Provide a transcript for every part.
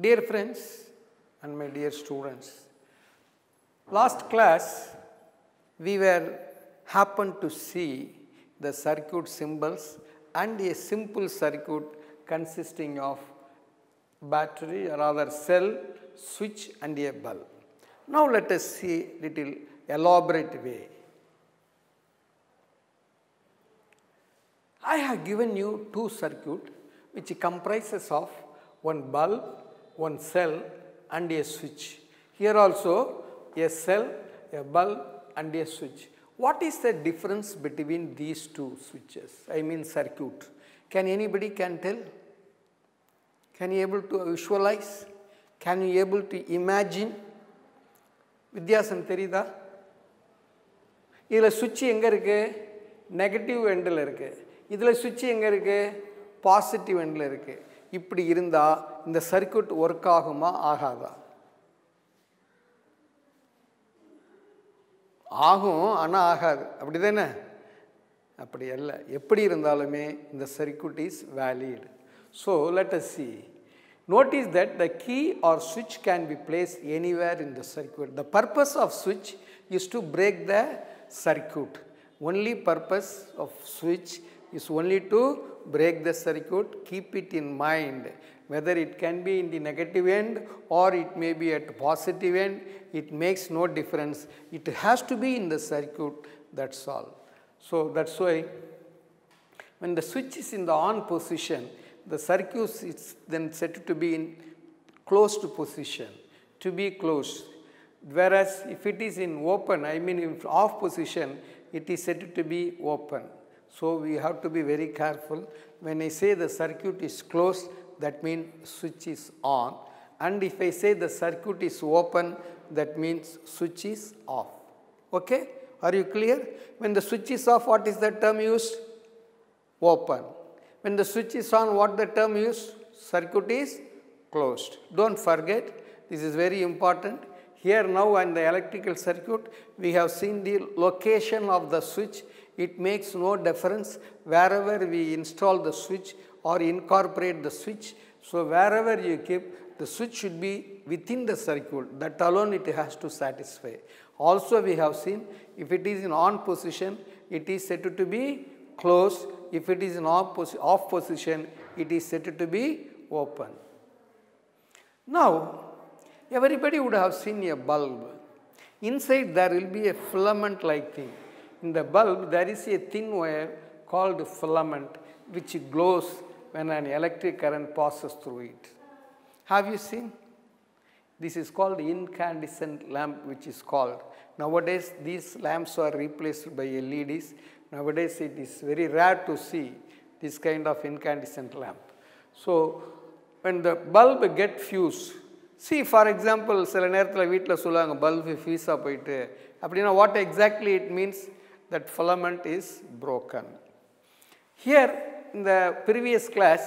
dear friends and my dear students, last class we were happened to see the circuit symbols and a simple circuit consisting of battery or rather cell, switch and a bulb. Now let us see little elaborate way. I have given you two circuit which comprises of one bulb, one cell and a switch. Here also a cell, a bulb and a switch. What is the difference between these two switches? I mean circuit. Can anybody tell? Can you able to visualize? Can you able to imagine? வித்தியாசம் தெரியுதா? இதில் சுவிட்ச் எங்கே இருக்குது? Negative எண்டில் இருக்குது. இதில் சுவிட்ச் எங்கே இருக்குது? பாசிட்டிவ் எண்டில் இருக்குது. இப்படி இருந்தால் இந்த சர்க்யூட் ஒர்க் ஆகுமா ஆகாதா? ஆகும், ஆனால் ஆகாது. அப்படி தானே? அப்படி அல்ல. எப்படி இருந்தாலுமே இந்த circuit is valid. So let us see. Notice that the key or switch can be placed anywhere in the circuit. The purpose of switch is to break the circuit. Only purpose of switch is only to break the circuit. Keep it in mind. Whether it can be in the negative end or it may be at positive end, it makes no difference. It has to be in the circuit, that's all. So that's why when the switch is in the on position, the circuit is then set to be in closed position, to be closed. Whereas if it is in open, I mean in off position, it is set to be open. So we have to be very careful. When I say the circuit is closed, that means switch is on. And if I say the circuit is open, that means switch is off. Okay? Are you clear? When the switch is off, what is the term used? Open. When the switch is on, what the term used? Circuit is closed. Don't forget, this is very important. Here now in the electrical circuit, we have seen the location of the switch. It makes no difference wherever we install the switch or incorporate the switch. So wherever you keep, the switch should be within the circuit. That alone it has to satisfy. Also we have seen, if it is in on position, it is set to be closed. If it is in off position, it is set to be open. Now, everybody would have seen a bulb. Inside there will be a filament like thing. In the bulb, there is a thin wire called filament which glows when an electric current passes through it. Have you seen? This is called incandescent lamp, which is called. Nowadays, these lamps are replaced by LEDs. Nowadays, it is very rare to see this kind of incandescent lamp. So, when the bulb get fused, see for example, சில நேரத்தில் வீட்டில் சொல்லுவாங்க bulb ஃபியூஸாக போயிட்டு அப்படின்னா what exactly it means? That filament is broken. Here, in the previous class,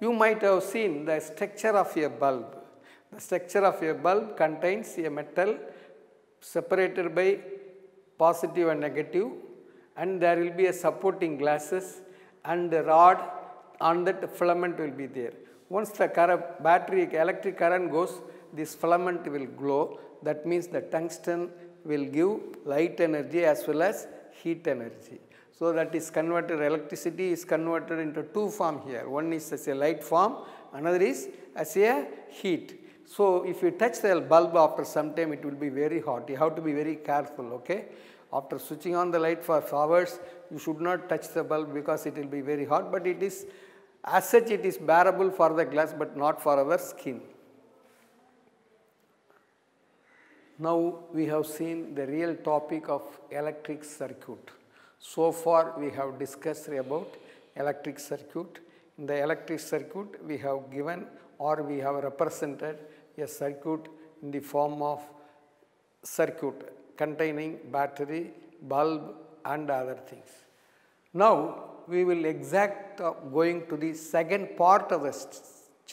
you might have seen the structure of a bulb. The structure of a bulb contains a metal separated by positive and negative, and there will be a supporting glasses and the rod on that filament will be there. Once the electric current goes, this filament will glow. That means the tungsten will give light energy as well as heat energy. So that is converted, electricity is converted into two form here. One is as a light form, another is as a heat. So if you touch the bulb after some time, it will be very hot. You have to be very careful, okay? After switching on the light for hours, you should not touch the bulb because it will be very hot, but it is, as such it is bearable for the glass but not for our skin. Now we have seen the real topic of electric circuit. So far we have discussed about electric circuit. In the electric circuit we have given or we have represented a circuit in the form of circuit containing battery, bulb and other things. Now we will going to the second part of the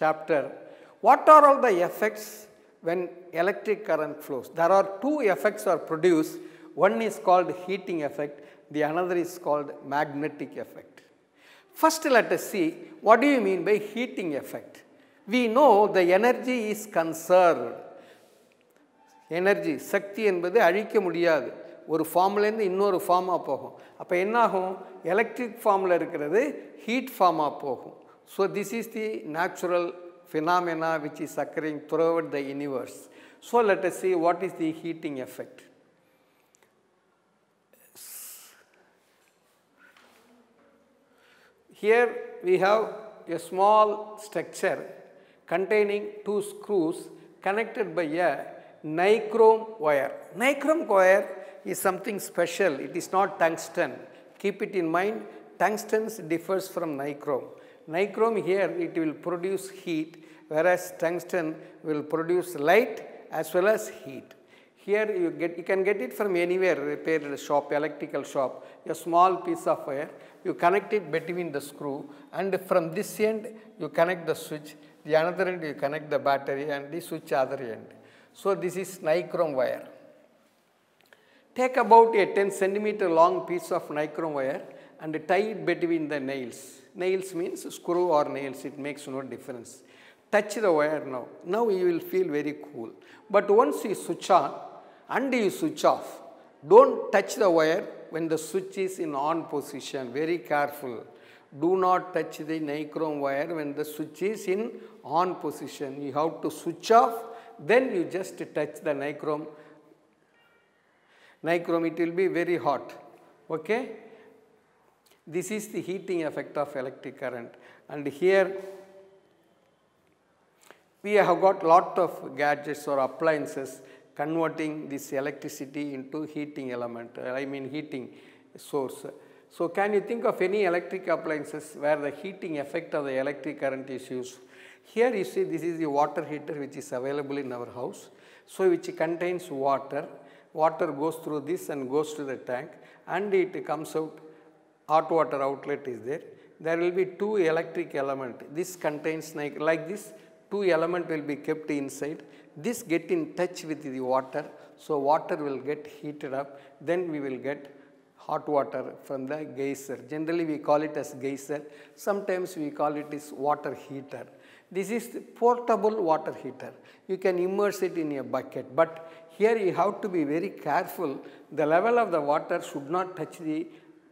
chapter. What are all the effects when electric current flows? There are two effects are produced. One is called heating effect, the another is called magnetic effect. First let us see what do you mean by heating effect. we know the energy is conserved. Energy, சக்தி என்பது அழிக்க முடியாது. ஒரு ஃபார்ம்லேருந்து இன்னொரு ஃபார்மாக போகும். அப்போ என்னாகும்? Electric ஃபார்மில் இருக்கிறது ஹீட் ஃபார்மாக போகும். So this is the natural phenomena which is occurring throughout the universe. So let us see what is the heating effect. Here we have a small structure containing two screws connected by a nichrome wire. Nichrome wire is something special. It is not tungsten. Keep it in mind. Tungsten differs from nichrome. Nichrome here it will produce heat, whereas tungsten will produce light as well as heat. Here you can get it from anywhere, repair shop, electrical shop, a small piece of wire. You connect it between the screw, and from this end you connect the switch, the another end you connect the battery, and the switch other end. So this is nichrome wire. Take about a 10 centimeter long piece of nichrome wire and tie it between the nails. Nails means screw or nails, it makes no difference. Touch the wire now. Now you will feel very cool. But once you switch on and you switch off, don't touch the wire when the switch is in on position. Very careful. Do not touch the nichrome wire when the switch is in on position. You have to switch off, then you just touch the nichrome. Nichrome, it will be very hot. Okay? This is the heating effect of electric current. And here we have got lot of gadgets or appliances converting this electricity into heating element, I mean heating source. So can you think of any electric appliances where the heating effect of the electric current is used? Here you see this is the water heater which is available in our house. So which contains water. Water goes through this and goes to the tank, and it comes out. Hot water outlet is there. There will be two electric element. This contains like this, two element will be kept inside. This get in touch with the water, so water will get heated up. Then we will get hot water from the geyser. Generally we call it as geyser. Sometimes we call it as water heater. This is the portable water heater. You can immerse it in a bucket, but here you have to be very careful. The level of the water should not touch the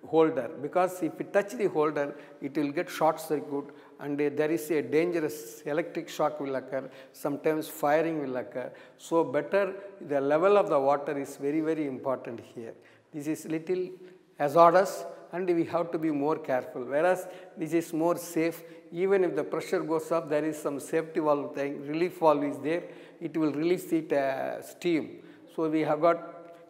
holder, because if it touch the holder, it will get short circuit, and there is a dangerous electric shock will occur. Sometimes firing will occur. So better the level of the water is very, very important here. This is little hazardous, and we have to be more careful. Whereas this is more safe. Even if the pressure goes up, there is some safety valve thing, relief valve is there. It will release it steam. So we have got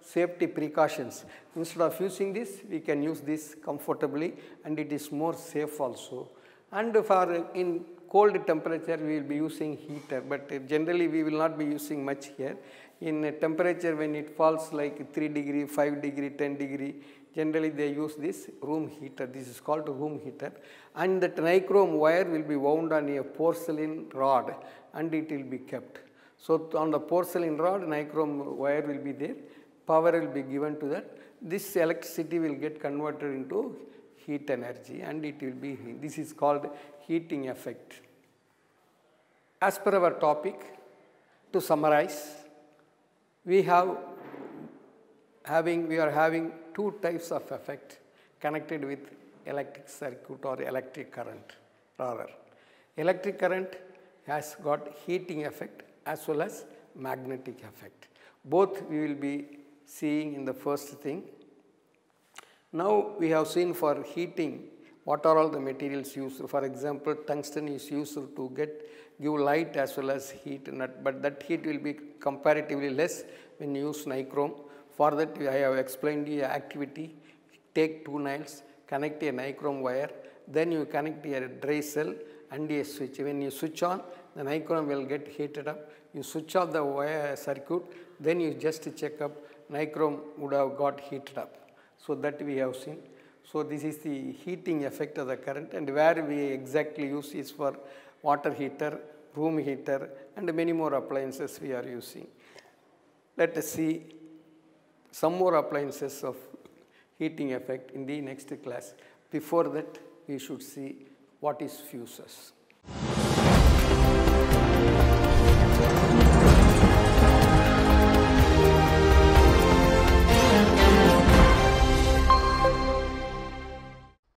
safety precautions. Instead of using this, we can use this comfortably, and it is more safe also. And for in cold temperature, we will be using heater, but generally we will not be using much here. In temperature when it falls like 3 degree, 5 degree, 10 degree, generally they use this room heater. This is called room heater, and that nichrome wire will be wound on a porcelain rod, and it will be kept. So on the porcelain rod, nichrome wire will be there. Power will be given to that. This electricity will get converted into heat energy, and it will be, this is called heating effect. As per our topic, to summarize, we are having two types of effect connected with electric circuit or electric current rather. Electric current has got heating effect as well as magnetic effect. Both we will be seeing in the first thing. Now we have seen for heating what are all the materials used. For example, tungsten is used to give light as well as heat, but that heat will be comparatively less when you use nichrome. For that I have explained the activity. Take two nails, connect a nichrome wire, then you connect a dry cell and a switch. When you switch on, the nichrome will get heated up. You switch off the wire circuit, then you just check up, nichrome would have got heated up. So that we have seen. So this is the heating effect of the current, and where we exactly use is for water heater, room heater, and many more appliances we are using. Let us see some more appliances of heating effect in the next class. Before that, we should see what is fuses.